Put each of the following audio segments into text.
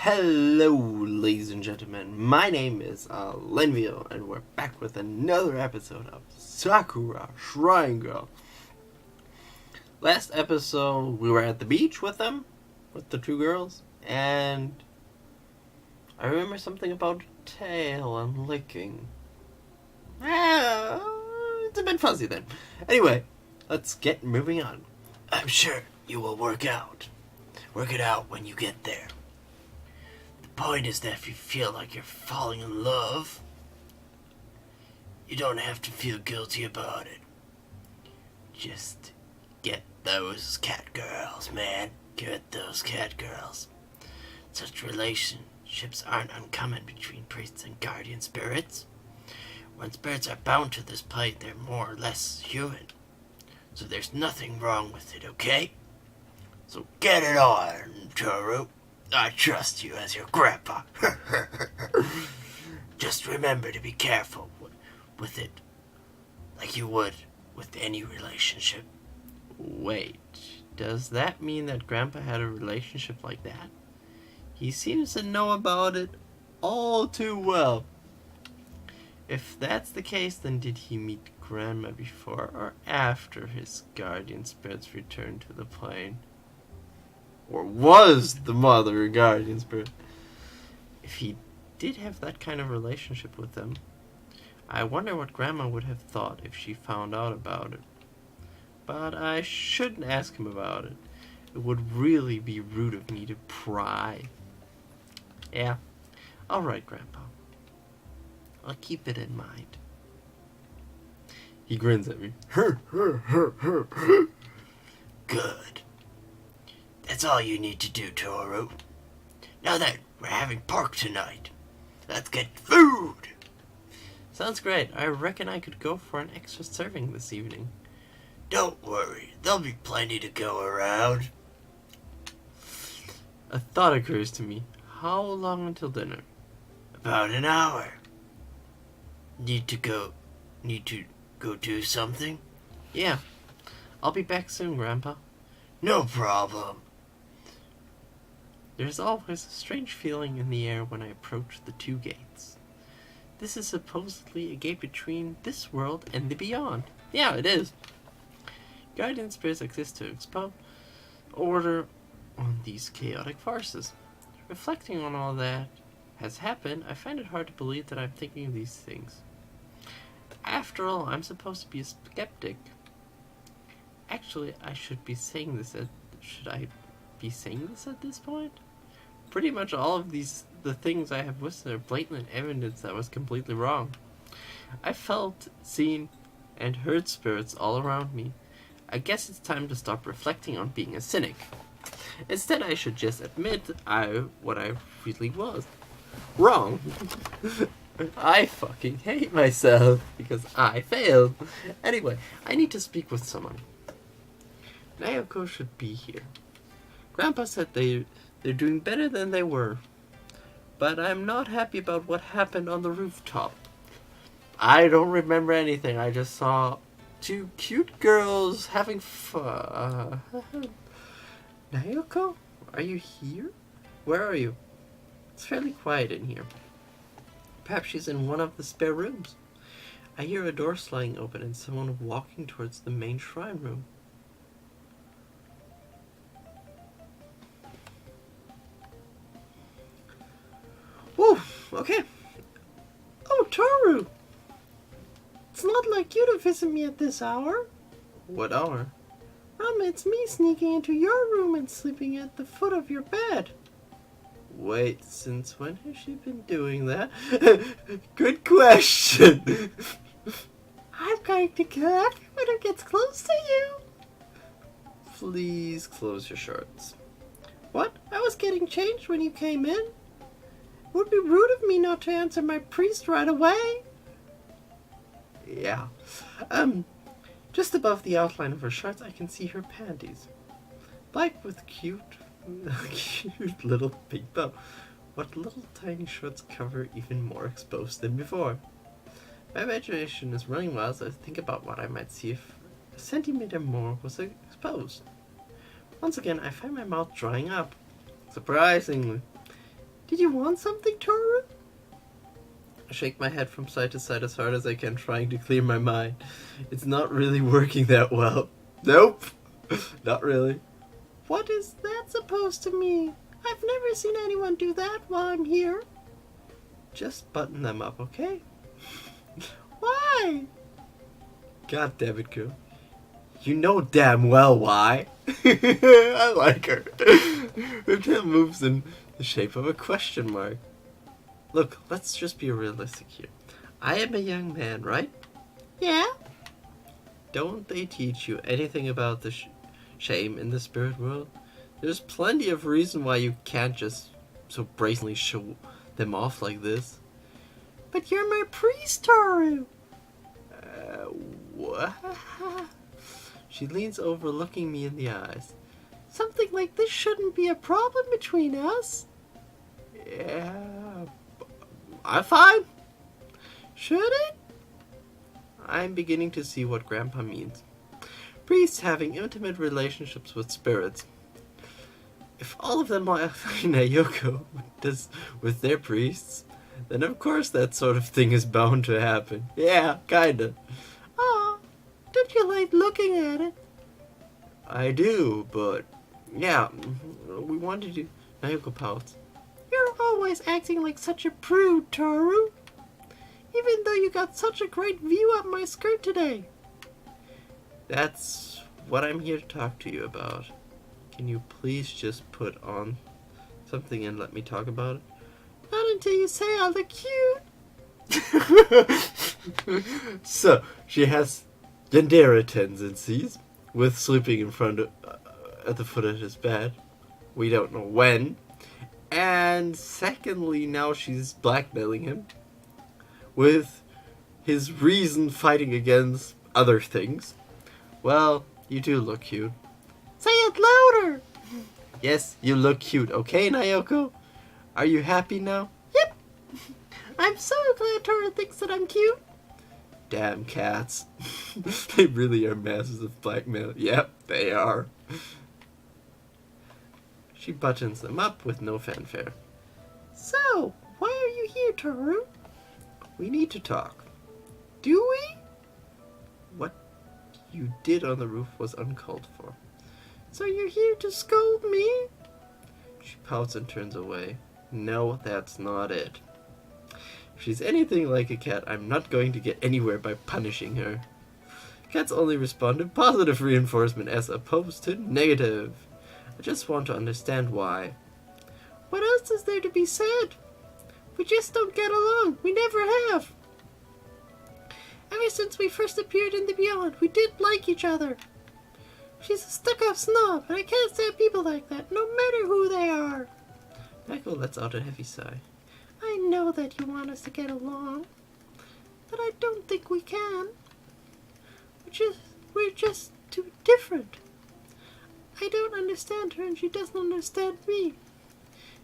Hello, ladies and gentlemen. My name is Lenville, and we're back with another episode of Sakura Shrine Girls. Last episode, we were at the beach with them, with the two girls, and I remember something about tail and licking. It's a bit fuzzy then. Anyway, let's get moving on. I'm sure you will work it out when you get there. The point is that if you feel like you're falling in love, you don't have to feel guilty about it. Just get those cat girls, man. Get those cat girls. Such relationships aren't uncommon between priests and guardian spirits. When spirits are bound to this plane, they're more or less human. So there's nothing wrong with it, okay? So get it on, Toru. I trust you as your grandpa. Just remember to be careful with it, like you would with any relationship. Wait, does that mean that Grandpa had a relationship like that? He seems to know about it all too well. If that's the case, then did he meet Grandma before or after his guardian spirits returned to the plane? Or was the mother a guardian spirit? If he did have that kind of relationship with them, I wonder what Grandma would have thought if she found out about it. But I shouldn't ask him about it. It would really be rude of me to pry. Yeah, alright, Grandpa. I'll keep it in mind. He grins at me. Good. That's all you need to do, Toru. Now that we're having pork tonight, let's get food! Sounds great. I reckon I could go for an extra serving this evening. Don't worry, there'll be plenty to go around. A thought occurs to me. How long until dinner? About an hour. Need to go do something? Yeah. I'll be back soon, Grandpa. No problem. There's always a strange feeling in the air when I approach the two gates. This is supposedly a gate between this world and the beyond. Yeah, it is. Guardian spirits exist to expel order on these chaotic farces. Reflecting on all that has happened, I find it hard to believe that I'm thinking of these things. After all, I'm supposed to be a skeptic. Actually, I should be saying this should I be saying this at this point? Pretty much all of the things I have listed are blatant evidence that was completely wrong. I felt, seen, and heard spirits all around me. I guess it's time to stop reflecting on being a cynic. Instead, I should just admit what I really was. Wrong. I fucking hate myself because I failed. Anyway, I need to speak with someone. Naoko should be here. Grandpa said they're doing better than they were. But I'm not happy about what happened on the rooftop. I don't remember anything. I just saw two cute girls having fun. Naoko? Are you here? Where are you? It's fairly quiet in here. Perhaps she's in one of the spare rooms. I hear a door sliding open and someone walking towards the main shrine room. Whoa, okay. Oh, Toru! It's not like you to visit me at this hour. What hour? It's me sneaking into your room and sleeping at the foot of your bed. Wait, since when has she been doing that? Good question. I'm going to kill everyone who gets close to you. Please close your shorts. What? I was getting changed when you came in. It would be rude of me not to answer my priest right away. Yeah. Just above the outline of her shorts, I can see her panties. Black with cute little pink bow. What little tiny shorts cover even more exposed than before. My imagination is running wild as I think about what I might see if a centimeter more was exposed. Once again, I find my mouth drying up. Surprisingly, Did you want something, Toru? I shake my head from side to side as hard as I can, trying to clear my mind. It's not really working that well. Nope. Not really. What is that supposed to mean? I've never seen anyone do that while I'm here. Just button them up, okay? Why? God damn it, girl. You know damn well why. I like her. Her tail moves in the shape of a question mark. Look, let's just be realistic here. I am a young man, right? Yeah. Don't they teach you anything about the shame in the spirit world? There's plenty of reason why you can't just so brazenly show them off like this. But you're my priest, Toru. What? She leans over, looking me in the eyes. Something like this shouldn't be a problem between us. Yeah, I'm fine. Should it? I'm beginning to see what Grandpa means. Priests having intimate relationships with spirits. If all of them are like Nayoko does with their priests, then of course that sort of thing is bound to happen. Yeah, kinda. Aw, don't you like looking at it? I do, but yeah, we wanted to. Nayoko pouts. You're always acting like such a prude, Toru. Even though you got such a great view of my skirt today. That's what I'm here to talk to you about. Can you please just put on something and let me talk about it? Not until you say I look cute. So, she has Yandere tendencies with sleeping in front of, at the foot of his bed. We don't know when. And secondly, now she's blackmailing him with his reason fighting against other things. Well, you do look cute. Say it louder! Yes, you look cute, okay, Nayoko? Are you happy now? Yep. I'm so glad Toru thinks that I'm cute. Damn cats. They really are masters of blackmail. Yep, they are. She buttons them up with no fanfare. So, why are you here, Toru? We need to talk. Do we? What you did on the roof was uncalled for. So you're here to scold me? She pouts and turns away. No, that's not it. If she's anything like a cat, I'm not going to get anywhere by punishing her. Cats only respond to positive reinforcement as opposed to negative. I just want to understand why. What else is there to be said? We just don't get along. We never have. Ever since we first appeared in the Beyond, we didn't like each other. She's a stuck-up snob, and I can't stand people like that, no matter who they are. Michael lets out a heavy sigh. I know that you want us to get along, but I don't think we can. We're just too different. I don't understand her, and she doesn't understand me.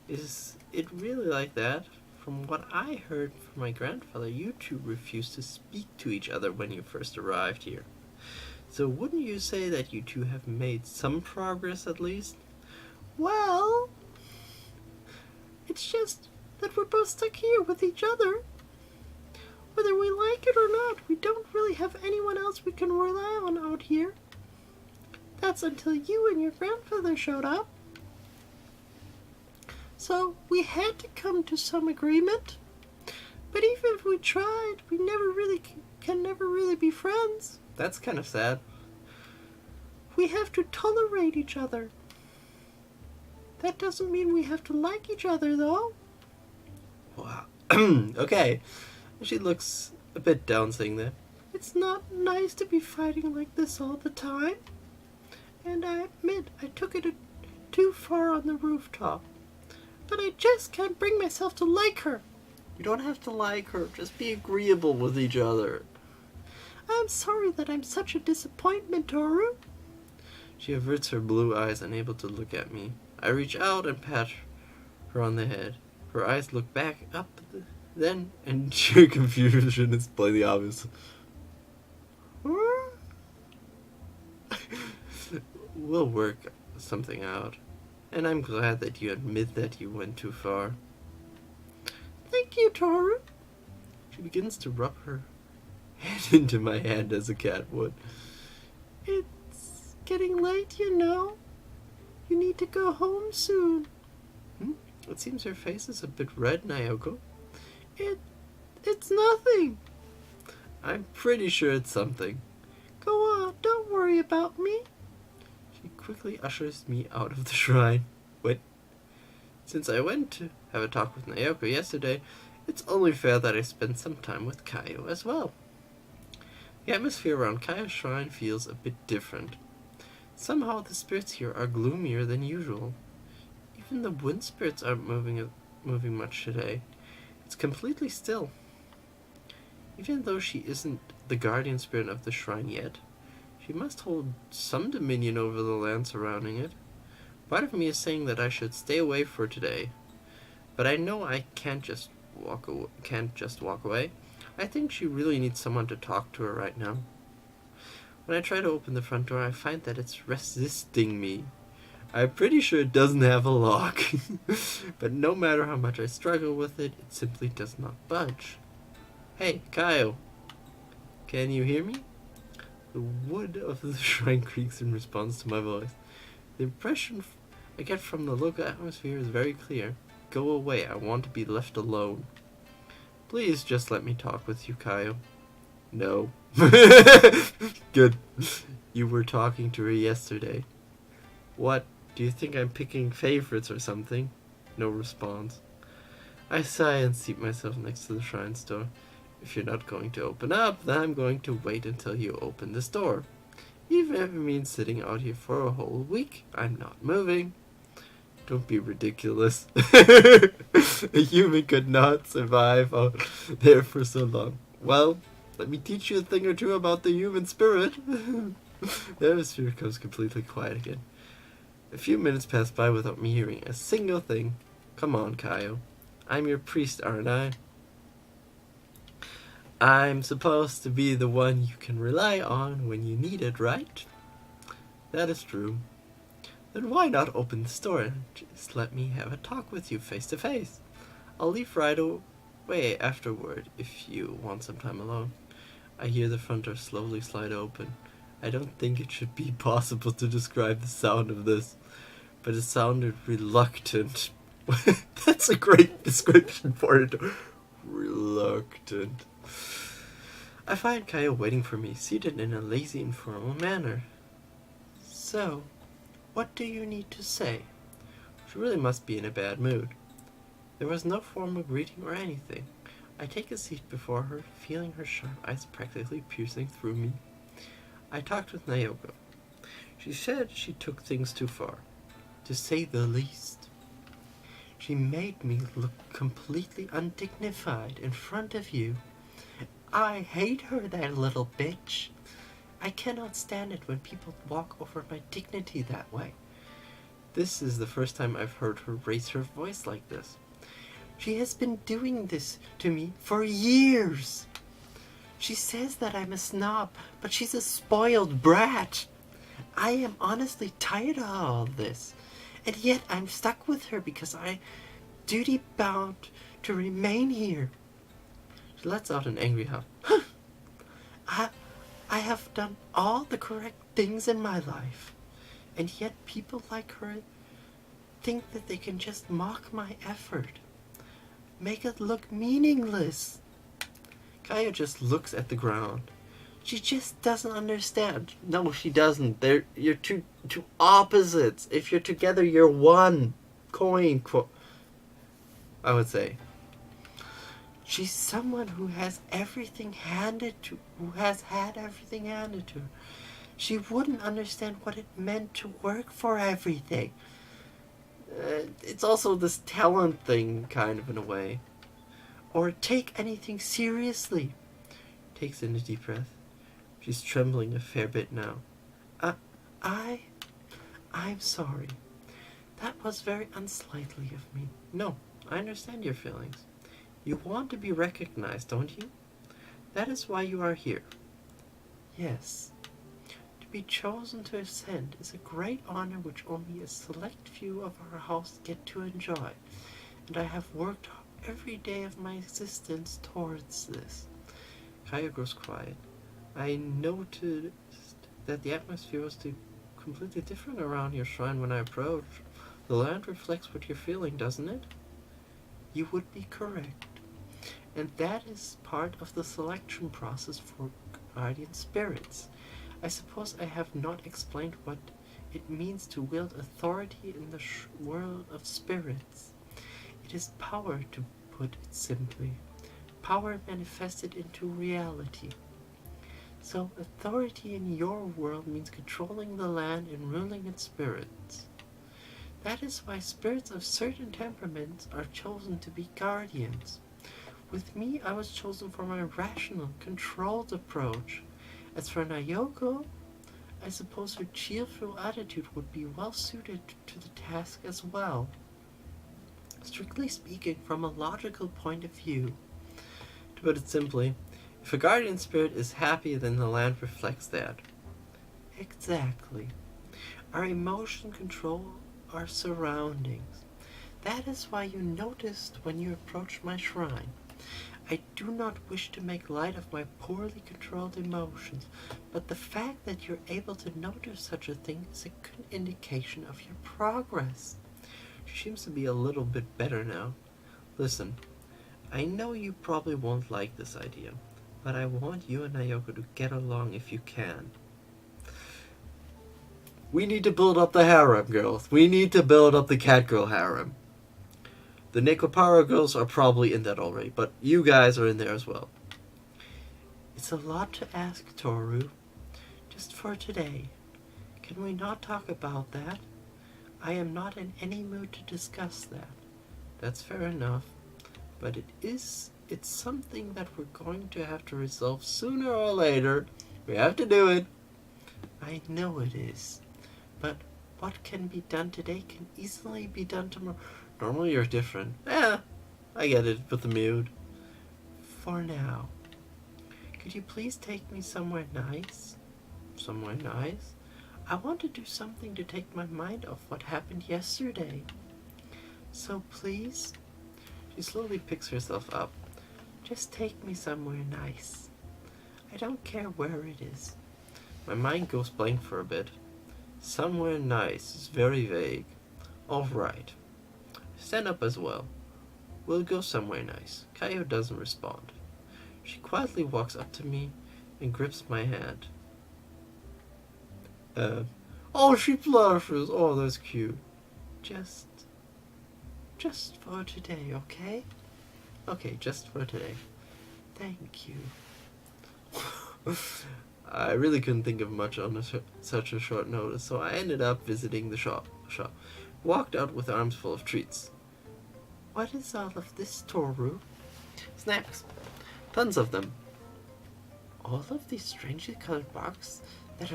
Is it really like that? From what I heard from my grandfather, you two refused to speak to each other when you first arrived here. So wouldn't you say that you two have made some progress at least? Well, it's just that we're both stuck here with each other. Whether we like it or not, we don't really have anyone else we can rely on out here. That's until you and your grandfather showed up. So we had to come to some agreement. But even if we tried, we can never really be friends. That's kind of sad. We have to tolerate each other. That doesn't mean we have to like each other, though. Wow. Okay. She looks a bit down saying that. It's not nice to be fighting like this all the time. And I admit I took it too far on the rooftop. But I just can't bring myself to like her. You don't have to like her. Just be agreeable with each other. I'm sorry that I'm such a disappointment, Toru. She averts her blue eyes, unable to look at me. I reach out and pat her on the head. Her eyes look back up then, and sheer confusion is plainly obvious. We'll work something out. And I'm glad that you admit that you went too far. Thank you, Toru. She begins to rub her hand into my hand as a cat would. It's getting late, you know. You need to go home soon. It seems her face is a bit red, Naoko. It's nothing. I'm pretty sure it's something. Go on, don't worry about me. She quickly ushers me out of the shrine. Wait. Since I went to have a talk with Naoko yesterday, it's only fair that I spend some time with Kaio as well. The atmosphere around Kaio's shrine feels a bit different. Somehow the spirits here are gloomier than usual. Even the wind spirits aren't moving much today. It's completely still. Even though she isn't the guardian spirit of the shrine yet, she must hold some dominion over the land surrounding it. Part of me is saying that I should stay away for today, but I know I can't just walk away. I think she really needs someone to talk to her right now. When I try to open the front door, I find that it's resisting me. I'm pretty sure it doesn't have a lock, but no matter how much I struggle with it, it simply does not budge. Hey, Kaio, can you hear me? The wood of the shrine creaks in response to my voice. The impression I get from the local atmosphere is very clear. Go away, I want to be left alone. Please just let me talk with you, Kaio. No. Good. You were talking to her yesterday. What? Do you think I'm picking favorites or something? No response. I sigh and seat myself next to the shrine's door. If you're not going to open up, then I'm going to wait until you open this door. Even if it means sitting out here for a whole week, I'm not moving. Don't be ridiculous. A human could not survive out there for so long. Well, let me teach you a thing or two about the human spirit. The atmosphere becomes completely quiet again. A few minutes pass by without me hearing a single thing. Come on, Kaio. I'm your priest, aren't I? I'm supposed to be the one you can rely on when you need it, right? That is true. Then why not open the door and just let me have a talk with you face to face? I'll leave right away afterward if you want some time alone. I hear the front door slowly slide open. I don't think it should be possible to describe the sound of this, but it sounded reluctant. That's a great description for it. Reluctant. I find Kaio waiting for me, seated in a lazy, informal manner. So, what do you need to say? She really must be in a bad mood. There was no formal greeting or anything. I take a seat before her, feeling her sharp eyes practically piercing through me. I talked with Naoko. She said she took things too far, to say the least. She made me look completely undignified in front of you. I hate her, that little bitch. I cannot stand it when people walk over my dignity that way. This is the first time I've heard her raise her voice like this. She has been doing this to me for years. She says that I'm a snob, but she's a spoiled brat. I am honestly tired of all this, and yet I'm stuck with her because I'm duty-bound to remain here. She lets out an angry howl. I have done all the correct things in my life, and yet people like her think that they can just mock my effort, make it look meaningless. Kaio just looks at the ground. She just doesn't understand. No, she doesn't. You're two opposites. If you're together, you're one. Coin, I would say. She's someone who has had everything handed to her. She wouldn't understand what it meant to work for everything. It's also this talent thing, kind of, in a way. Or take anything seriously. Takes in a deep breath. She's trembling a fair bit now. I'm sorry. That was very unsightly of me. No, I understand your feelings. You want to be recognized, don't you? That is why you are here. Yes. To be chosen to ascend is a great honor which only a select few of our house get to enjoy, and I have worked every day of my existence towards this. Kaya grows quiet. I noted that the atmosphere was completely different around your shrine when I approached. The land reflects what you're feeling, doesn't it? You would be correct. And that is part of the selection process for guardian spirits. I suppose I have not explained what it means to wield authority in the world of spirits. It is power, to put it simply. Power manifested into reality. So authority in your world means controlling the land and ruling its spirits. That is why spirits of certain temperaments are chosen to be guardians. With me, I was chosen for my rational, controlled approach. As for Nayoko, I suppose her cheerful attitude would be well suited to the task as well. Strictly speaking, from a logical point of view. To put it simply, if a guardian spirit is happy, then the land reflects that. Exactly. Our emotion control our surroundings. That is why you noticed when you approached my shrine. I do not wish to make light of my poorly controlled emotions, but the fact that you're able to notice such a thing is a good indication of your progress. She seems to be a little bit better now. Listen, I know you probably won't like this idea, but I want you and Nayoko to get along if you can. We need to build up the harem, girls. We need to build up the cat girl harem. The Nekopara girls are probably in that already, but you guys are in there as well. It's a lot to ask, Toru. Just for today. Can we not talk about that? I am not in any mood to discuss that. That's fair enough. But it's something that we're going to have to resolve sooner or later. We have to do it. I know it is. But what can be done today can easily be done tomorrow. Normally you're different. I get it with the mood. For now. Could you please take me somewhere nice? Somewhere nice? I want to do something to take my mind off what happened yesterday. So please? She slowly picks herself up. Just take me somewhere nice. I don't care where it is. My mind goes blank for a bit. Somewhere nice is very vague. All right. Stand up as well. We'll go somewhere nice. Kaio doesn't respond. She quietly walks up to me and grips my hand. Oh, she blushes. Oh, that's cute. Just for today, okay? Okay, just for today. Thank you. I really couldn't think of much on such a short notice, so I ended up visiting the shop. Walked out with arms full of treats. What is all of this, Toru? Snacks. Tons of them. All of these strangely colored boxes that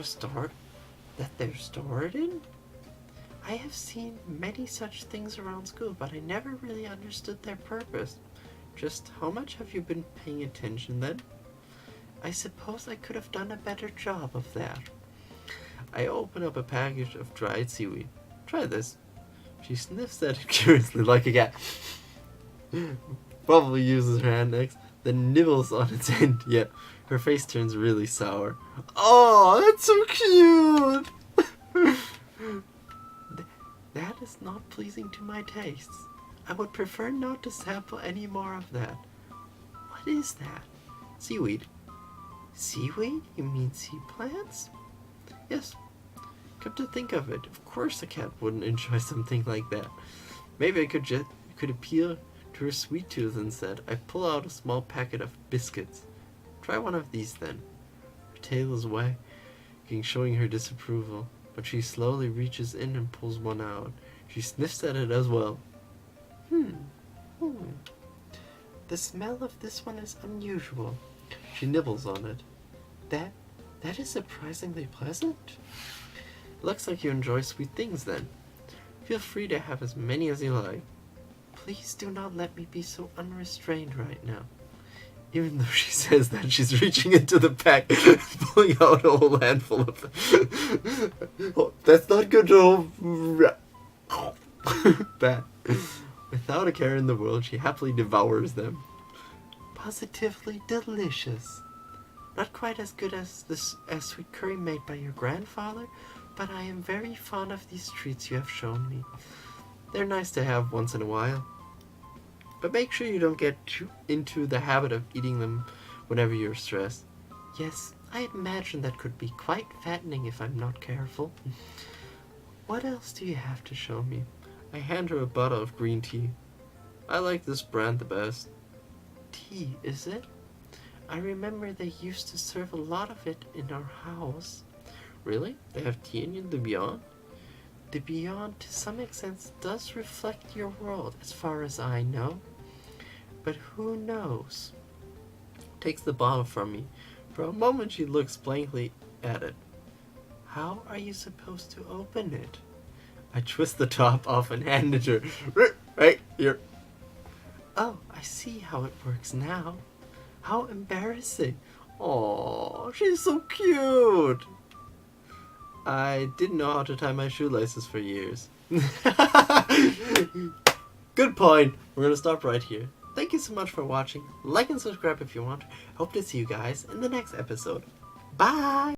they're stored in? I have seen many such things around school, but I never really understood their purpose. Just how much have you been paying attention then? I suppose I could have done a better job of that. I open up a package of dried seaweed. Try this. She sniffs at it curiously like a cat. Probably uses her hand next, then nibbles on its end. Yeah, her face turns really sour. Oh, that's so cute! That is not pleasing to my tastes. I would prefer not to sample any more of that. What is that? Seaweed. Seaweed? You mean sea plants? Yes. Come to think of it, of course a cat wouldn't enjoy something like that. Maybe I could appeal to her sweet tooth instead. I pull out a small packet of biscuits. Try one of these then. Her tail is wagging, showing her disapproval, but she slowly reaches in and pulls one out. She sniffs at it as well. The smell of this one is unusual. She nibbles on it. That is surprisingly pleasant. Looks like you enjoy sweet things then. Feel free to have as many as you like. Please do not let me be so unrestrained right now. Even though she says that, she's reaching into the pack, pulling out a whole handful of them. Oh, that's not good. Bad. Without a care in the world, she happily devours them. Positively delicious. Not quite as good as this sweet curry made by your grandfather, but I am very fond of these treats you have shown me. They're nice to have once in a while. But make sure you don't get too into the habit of eating them whenever you're stressed. Yes, I imagine that could be quite fattening if I'm not careful. What else do you have to show me? I hand her a bottle of green tea. I like this brand the best. Tea, is it? I remember they used to serve a lot of it in our house. Really? They have tea in the Beyond? The Beyond, to some extent, does reflect your world, as far as I know. But who knows? Takes the bottle from me. For a moment she looks blankly at it. How are you supposed to open it? I twist the top off and hand it to her. Right here. Oh, I see how it works now. How embarrassing. Aw, she's so cute. I didn't know how to tie my shoelaces for years. Good point. We're gonna stop right here. Thank you so much for watching. Like and subscribe if you want. Hope to see you guys in the next episode. Bye!